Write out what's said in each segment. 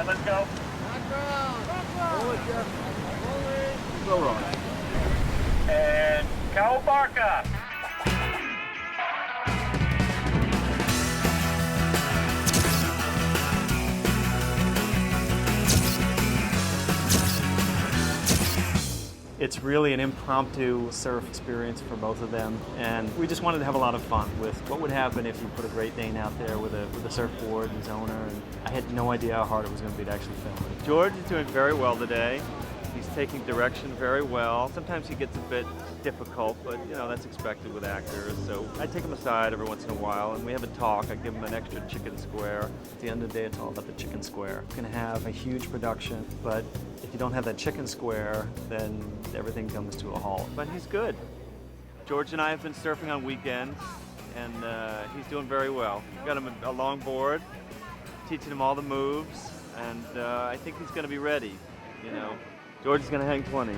let's go. Roll it, Jeff. Go wrong. And Cowabarka. It's really an impromptu surf experience for both of them, and we just wanted to have a lot of fun with what would happen if you put a Great Dane out there with a surfboard and his owner, and I had no idea how hard it was going to be to actually film it. George is doing very well today. He's taking direction very well. Sometimes he gets a bit difficult, but you know, that's expected with actors. So I take him aside every once in a while and we have a talk. I give him an extra chicken square. At the end of the day, it's all about the chicken square. You're gonna have a huge production, but if you don't have that chicken square, then everything comes to a halt. But he's good. George and I have been surfing on weekends, and he's doing very well. We've got him a long board, teaching him all the moves, and I think he's gonna be ready, you know. George is gonna hang 20.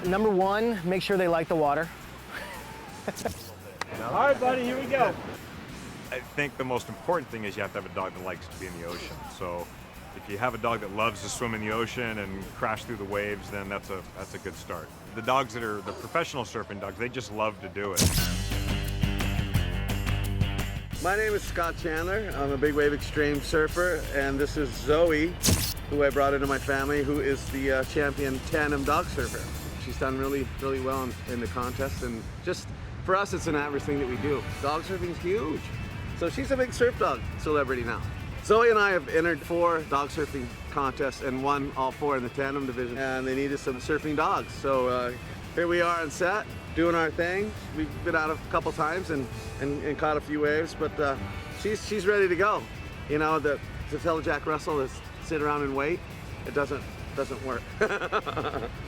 Number one, make sure they like the water. All right, buddy, here we go. I think the most important thing is you have to have a dog that likes to be in the ocean. So if you have a dog that loves to swim in the ocean and crash through the waves, then that's a good start. The dogs that are the professional surfing dogs, they just love to do it. My name is Scott Chandler. I'm a big wave extreme surfer, and this is Zoe, who I brought into my family, who is the champion tandem dog surfer. She's done really, really well in the contest, and just for us, it's an average thing that we do. Dog surfing is huge. So she's a big surf dog celebrity now. Zoe and I have entered 4 dog surfing contests and won all 4 in the tandem division, and they needed some surfing dogs. So here we are on set, doing our thing. We've been out a couple times and caught a few waves, but she's ready to go. You know, to tell Jack Russell to sit around and wait, it doesn't work.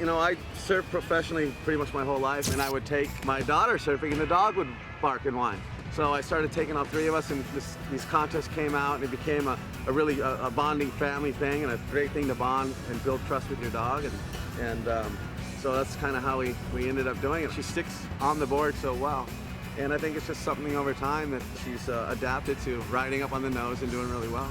You know, I surfed professionally pretty much my whole life, and I would take my daughter surfing and the dog would bark and whine. So I started taking all 3 of us, and these contests came out, and it became a really bonding family thing, and a great thing to bond and build trust with your dog. And so that's kind of how we ended up doing it. She sticks on the board so well. And I think it's just something over time that she's adapted to riding up on the nose and doing really well.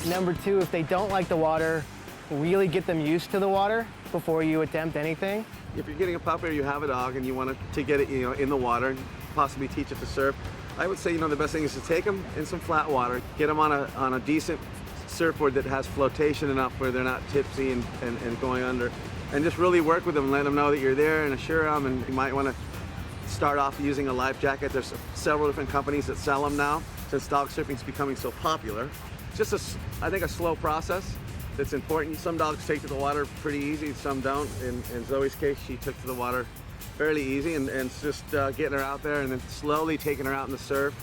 Number 2, if they don't like the water, really get them used to the water before you attempt anything. If you're getting a puppy or you have a dog and you want to get it, you know, in the water and possibly teach it to surf, I would say, you know, the best thing is to take them in some flat water, get them on a decent surfboard that has flotation enough where they're not tipsy and going under, and just really work with them and let them know that you're there and assure them. And you might want to start off using a life jacket. There's several different companies that sell them now since dog surfing is becoming so popular. It's just I think a slow process that's important. Some dogs take to the water pretty easy, some don't. In Zoe's case, she took to the water fairly easy, and it's just getting her out there and then slowly taking her out in the surf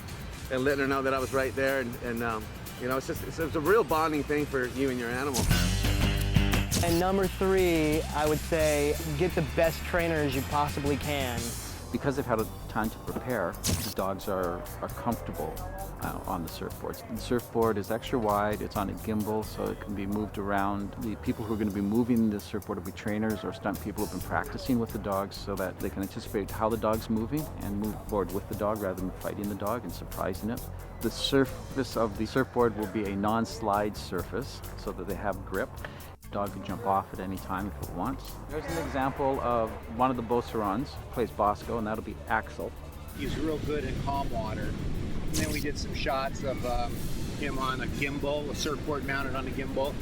and letting her know that I was right there. And you know, it's a real bonding thing for you and your animal. And number 3, I would say get the best trainers you possibly can. Because they've had a time to prepare, the dogs are comfortable on the surfboards. The surfboard is extra wide, it's on a gimbal, so it can be moved around. The people who are going to be moving the surfboard will be trainers or stunt people who have been practicing with the dogs so that they can anticipate how the dog's moving and move forward with the dog rather than fighting the dog and surprising it. The surface of the surfboard will be a non-slide surface so that they have grip. Dog can jump off at any time if it wants. There's an example of one of the Beaucerons, plays Bosco, and that'll be Axel. He's real good in calm water. And then we did some shots of him on a gimbal, a surfboard mounted on a gimbal.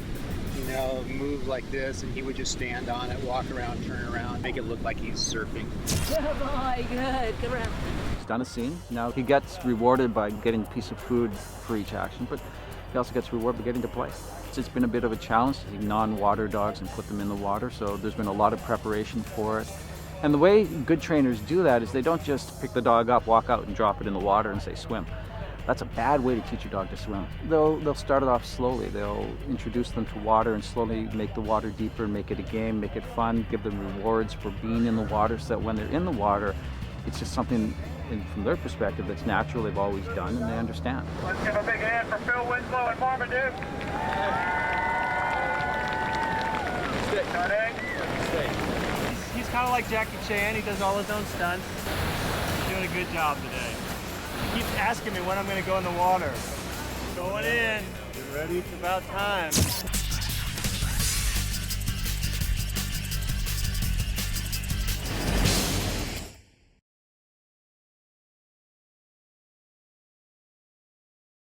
You know, move like this, and he would just stand on it, walk around, turn around, make it look like he's surfing. Good boy, good, come around. He's done a scene. Now he gets rewarded by getting a piece of food for each action, but he also gets rewarded by getting to play. It's been a bit of a challenge to take non-water dogs and put them in the water, so there's been a lot of preparation for it. And the way good trainers do that is they don't just pick the dog up, walk out and drop it in the water and say swim. That's a bad way to teach your dog to swim. They'll start it off slowly. They'll introduce them to water and slowly make the water deeper, make it a game, make it fun, give them rewards for being in the water so that when they're in the water, it's just something from their perspective that's natural, they've always done, and they understand. Let's give a big hand for Phil Winslow and Marmaduke. He's kind of like Jackie Chan. He does all his own stunts. He's doing a good job today. He keeps asking me when I'm going to go in the water. Going in. Get ready. It's about time.